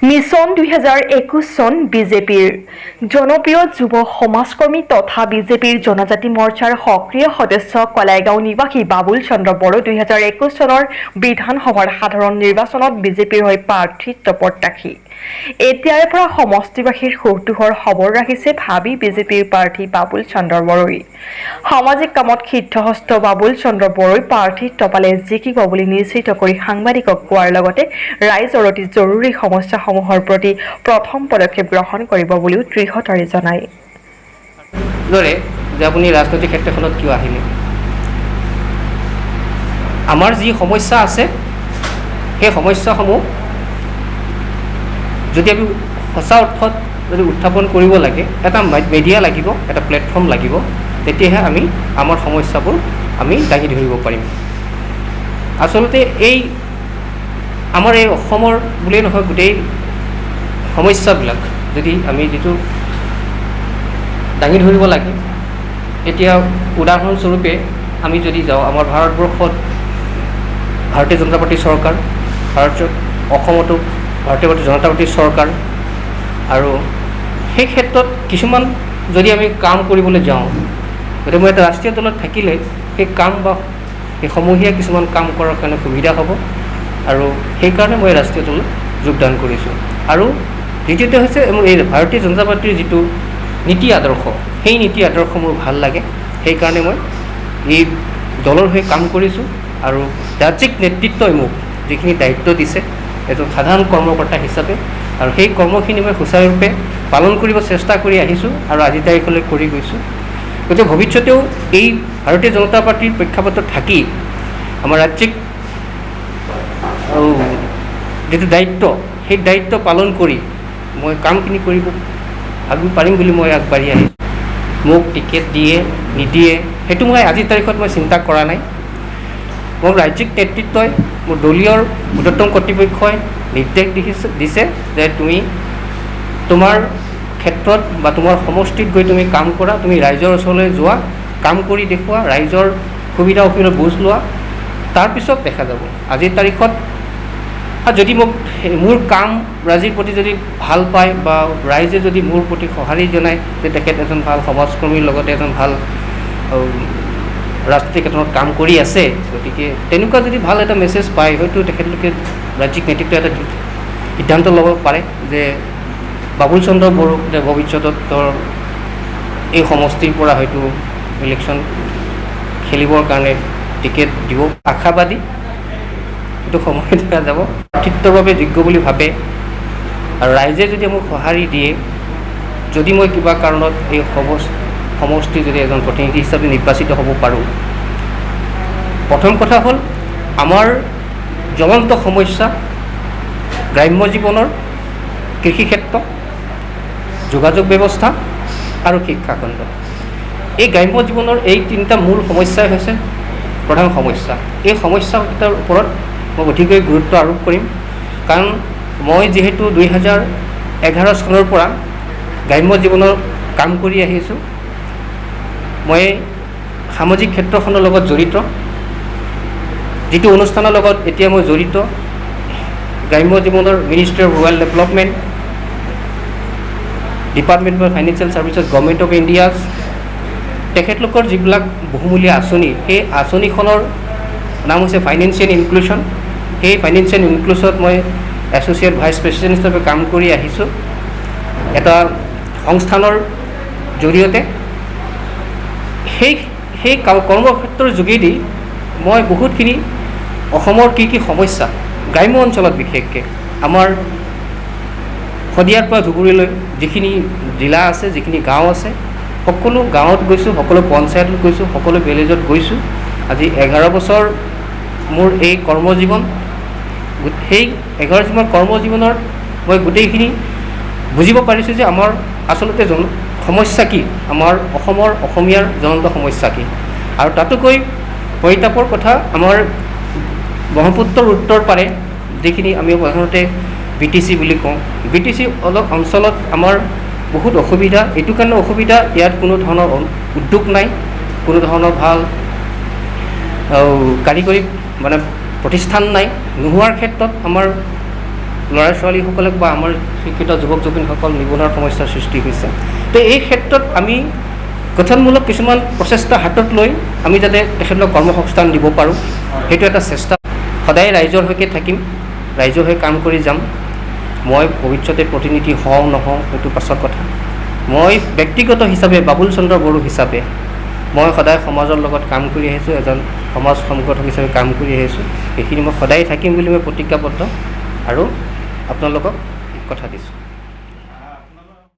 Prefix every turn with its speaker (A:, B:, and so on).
A: Mission 2021 চন বিজেপিৰ জনপ্ৰিয় যুৱ সমাজকৰ্মী তথা বিজেপিৰ জনজাতি মৰ্চাৰ সক্ৰিয় সদস্য কলাইগাঁও নিবাসী বাবুল চন্দ্ৰ বড়ো 2021 চনৰ বিধানসভাৰ সাধাৰণ নিৰ্বাচনত বিজেপিৰ হৈ প্ৰাৰ্থিত্ব প্ৰত্যাশী। এতিয়াৰে পৰা সমষ্টিবাসীৰ কৌতূহল খবৰ ৰাখিছে ভাবি বিজেপিৰ প্ৰাৰ্থী বাবুল চন্দ্ৰ বড়োই। সামাজিক কামত সিদ্ধহস্ত বাবুল চন্দ্ৰ বড়োই প্ৰাৰ্থিত্ব পালে জিকিব বুলি নিশ্চিত কৰি সাংবাদিকক কোৱাৰ লগতে ৰাইজৰ অতি জৰুৰী সমস্যাসমূহৰ প্ৰতি প্ৰথম পদক্ষেপ গ্ৰহণ কৰিব বুলিও দৃঢ়তাৰে জনায়।
B: যে আপুনি ৰাজনৈতিক ক্ষেত্ৰখনত কিয় আহিলে? আমাৰ যি সমস্যা আছে সেই সমস্যাসমূহ যদি আমি সঁচা অৰ্থত যদি উত্থাপন কৰিব লাগে, এটা মিডিয়া লাগিব, এটা প্লেটফৰ্ম লাগিব, তেতিয়াহে আমি আমাৰ সমস্যাবোৰ আমি দাঙি ধৰিব পাৰিম। আচলতে আমাৰ এই অসমৰ বুলিয়েই নহয়, গোটেই সমস্যাবিলাক যদি আমি যিটো দাঙি ধৰিব লাগে, এতিয়া উদাহৰণস্বৰূপে আমি যদি যাওঁ, আমাৰ ভাৰতবৰ্ষত ভাৰতীয় জনতা পাৰ্টীৰ চৰকাৰ, অসমতো ভাৰতীয় জনতা পাৰ্টীৰ চৰকাৰ, আৰু সেই ক্ষেত্ৰত কিছুমান যদি আমি কাম কৰিবলৈ যাওঁ, গতিকে মই এটা ৰাষ্ট্ৰীয় দলত থাকিলে সেই কাম বা সেই সমূহীয়া কিছুমান কাম কৰাৰ কাৰণে সুবিধা হ'ব, আৰু সেইকাৰণে মই ৰাষ্ট্ৰীয় দলত যোগদান কৰিছোঁ। আৰু দ্বিতীয়তে হৈছে এই ভাৰতীয় জনতা পাৰ্টীৰ যিটো নীতি আদৰ্শ, সেই নীতি আদৰ্শ মোৰ ভাল লাগে, সেইকাৰণে মই এই দলৰ হৈ কাম কৰিছোঁ। আৰু ৰাজ্যিক নেতৃত্বই মোক যিখিনি দায়িত্ব দিছে এজন সাধাৰণ কৰ্মকৰ্তা হিচাপে, আৰু সেই কৰ্মখিনি মই সুচাৰুৰূপে পালন কৰিব চেষ্টা কৰি আহিছোঁ আৰু আজিৰ তাৰিখলৈ কৰি গৈছোঁ। গতিকে ভৱিষ্যতেও এই ভাৰতীয় জনতা পাৰ্টীৰ প্ৰেক্ষাপটত থাকি আমাৰ ৰাজ্যিক যিটো দায়িত্ব, সেই দায়িত্ব পালন কৰি মই কামখিনি কৰিব পাৰিম বুলি মই আগবাঢ়ি আহিছোঁ। মোক টিকেট দিয়ে নিদিয়ে সেইটো মই আজিৰ তাৰিখত মই চিন্তা কৰা নাই। মোক ৰাজ্যিক নেতৃত্বই, মোৰ দলীয় ঊৰ্ধ্বতম কৰ্তৃপক্ষই নিৰ্দেশ দিছে যে তুমি তোমাৰ ক্ষেত্ৰত বা তোমাৰ সমষ্টিত গৈ তুমি কাম কৰা, তুমি ৰাইজৰ ওচৰলৈ যোৱা, কাম কৰি দেখুওৱা, ৰাইজৰ সুবিধা অসুবিধা বুজ লোৱা, তাৰপিছত দেখা যাব। আজিৰ তাৰিখত যদি মোৰ কাম ৰাইজৰ প্ৰতি যদি ভাল পায় বা ৰাইজে যদি মোৰ প্ৰতি সঁহাৰি জনায় যে তেখেত এজন ভাল সমাজকৰ্মীৰ লগতে এজন ভাল ৰাজনৈতিক ক্ষেত্ৰত কাম কৰি আছে, গতিকে তেনেকুৱা যদি ভাল এটা মেছেজ পায়, হয়তো তেখেতলোকে ৰাজ্যিক নেতৃত্বই এটা সিদ্ধান্ত ল'ব পাৰে যে বাবুল চন্দ্ৰ বড়োক ভৱিষ্যতত এই সমষ্টিৰ পৰা হয়তো ইলেকশ্যন খেলিবৰ কাৰণে টিকেট দিব। আশাবাদী, এইটো সময় দেখা যাব। প্ৰাৰ্থিত্বৰ বাবে যোগ্য বুলি ভাবে আৰু ৰাইজে যদি মোক সঁহাৰি দিয়ে, যদি মই কিবা কাৰণত এই সমষ্টিৰ যদি এজন প্ৰতিনিধি হিচাপে নিৰ্বাচিত হ'ব পাৰোঁ, প্ৰথম কথা হ'ল আমাৰ জ্বলন্ত সমস্যা গ্ৰাম্য জীৱনৰ, কৃষিক্ষেত্ৰ, যোগাযোগ ব্যৱস্থা আৰু শিক্ষাখণ্ড। এই গ্ৰাম্য জীৱনৰ এই তিনিটা মূল সমস্যাই হৈছে প্ৰধান সমস্যা। এই সমস্যাকেইটাৰ ওপৰত মই অতিকৈ গুৰুত্ব আৰোপ কৰিম, কাৰণ মই যিহেতু 2011 চনৰ পৰা গ্ৰাম্য জীৱনৰ কাম কৰি আহিছোঁ। মই সামাজিক ক্ষেত্ৰখনৰ লগত জড়িত, যিটো অনুষ্ঠানৰ লগত এতিয়া মই জড়িত, গ্ৰাম্য জীৱনৰ ministry of rural development, department of financial services, government of India's, তেখেতলোকৰ যিবিলাক বহুমূলীয়া আঁচনি, সেই আঁচনিখনৰ নাম হৈছে ফাইনেন্সিয়েল ইনক্লুশ্যন। সেই ফাইনেন্সিয়েল ইনক্লুশ্যনত মই এছ'চিয়েট ভাইচ প্ৰেচিডেণ্ট হিচাপে কাম কৰি আহিছোঁ এটা সংস্থানৰ জৰিয়তে। সেই কৰ্মক্ষেত্ৰৰ যোগেদি মই বহুতখিনি অসমৰ কি সমস্যা, গ্ৰাম্য অঞ্চলত বিশেষকৈ আমাৰ শদিয়াৰ পৰা ধুবুৰীলৈ যিখিনি জিলা আছে, যিখিনি গাঁও আছে, সকলো গাঁৱত গৈছোঁ, সকলো পঞ্চায়তত গৈছোঁ, সকলো ভিলেজত গৈছোঁ। আজি 11 বছৰ মোৰ এই কৰ্মজীৱন। সেই 11 কৰ্মজীৱনৰ মই গোটেইখিনি বুজিব পাৰিছোঁ যে আমাৰ আচলতে সমস্যা কি, আমাৰ অসমীয়াৰ জ্বলন্ত সমস্যা কি। আৰু তাতোকৈ পৰিতাপৰ কথা, আমাৰ ব্ৰহ্মপুত্ৰৰ উত্তৰ পাৰে যিখিনি আমি সাধাৰণতে BTC বুলি কওঁ, BTC অলপ অঞ্চলত আমাৰ বহুত অসুবিধা। এইটো কাৰণে অসুবিধা, ইয়াত কোনো ধৰণৰ উদ্যোগ নাই, কোনো ধৰণৰ ভাল কাৰিকৰী প্ৰতিষ্ঠান নাই। নোহোৱাৰ ক্ষেত্ৰত আমাৰ ল'ৰা ছোৱালীসকলক বা আমাৰ শিক্ষিত যুৱক যুৱতীসকল নিবনুৱাৰ সমস্যাৰ সৃষ্টি হৈছে। তো এই ক্ষেত্ৰত আমি গঠনমূলক কিছুমান প্ৰচেষ্টা হাতত লৈ আমি যাতে তেখেতলোকক কৰ্মসংস্থাপন দিব পাৰোঁ, সেইটো এটা চেষ্টা। সদায় ৰাইজৰ হৈকে থাকিম, ৰাইজৰ হৈ কাম কৰি যাম। মই ভৱিষ্যতে প্ৰতিনিধি হওঁ নহওঁ সেইটো পাছৰ কথা। মই ব্যক্তিগত হিচাপে বাবুল চন্দ্ৰ বড়ো হিচাপে মই সদায় সমাজৰ লগত কাম কৰি আহিছোঁ, এজন সমাজ সংগঠক হিচাপে কাম কৰি আহিছোঁ। সেইখিনি মই সদায় থাকিম বুলি মই প্ৰতিজ্ঞাবদ্ধ আৰু আপোনালোকক কথা দিছোঁ।